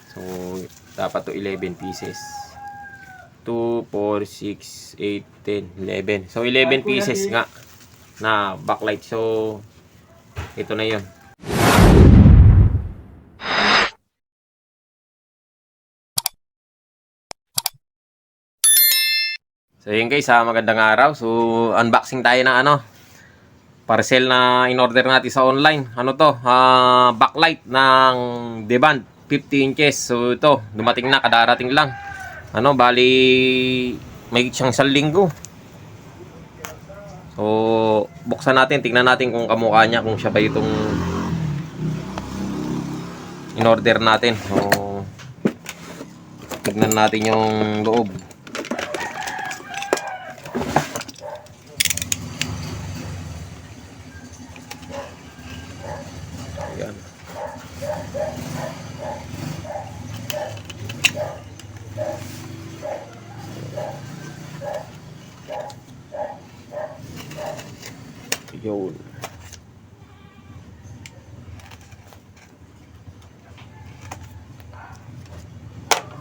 So, dapat to 11 pieces. 2, 4, 6, 8, 10, 11. So, 11 pieces nga na backlight. So, ito na yun. So, yun guys, magandang araw. So, unboxing tayo ng parcel na in-order natin sa online. Ano to? Backlight ng Deband 50 inches. So, ito, dumating na, kadarating lang. Bali, may siyang 1 linggo. So, buksan natin, tingnan natin kung kamukha niya, kung siya ba itong in-order natin. So, tignan natin yung loob. Ayan. Yun.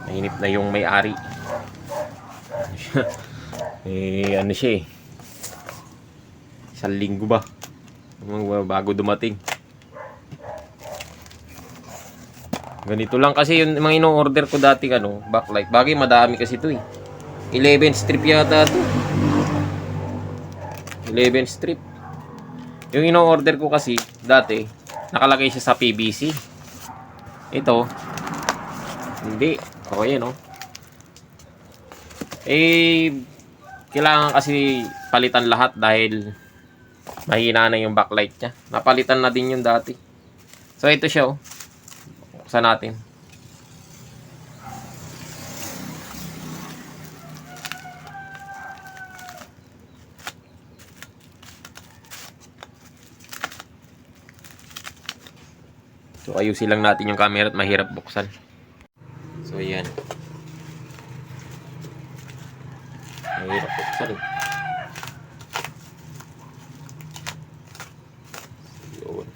Nainip na yung may-ari. Ano siya eh. 1 linggo ba? Bago dumating. Ganito lang kasi yung mga ino-order ko dati backlight. Bagay madami kasi ito eh. 11 strip yata ito. 11 strip. Yung ino-order ko kasi dati, nakalagay siya sa PVC. Ito, hindi. Okay, no? Kailangan kasi palitan lahat dahil mahina na yung backlight niya. Napalitan na din yung dati. So, ito siya, oh. Buksan natin. So, ayusin lang natin yung camera at mahirap buksan. So, ayan. Mahirap buksan. Yun.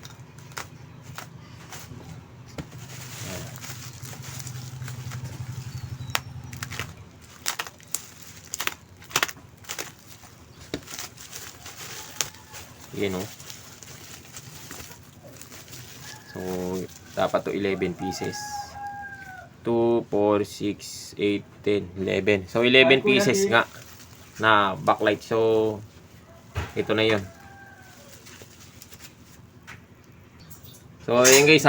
Ayan, oh. So, dapat to 11 pieces. 2, 4, 6, 8, 10, 11. So, 11 pieces nga na backlight. So, ito na yun. So, yun guys,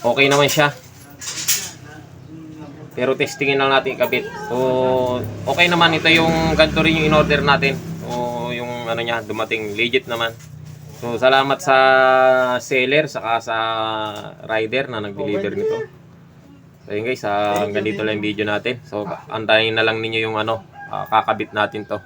okay naman siya. Pero testingin lang natin ikabit. So, okay naman. Ito yung ganito rin yung in-order natin. So, yung niya, dumating legit naman. So, salamat sa seller saka sa rider na nag-deliver nito. So, yun guys, hanggang dito lang yung video natin. So, antayin na lang ninyo yung kakabit natin to.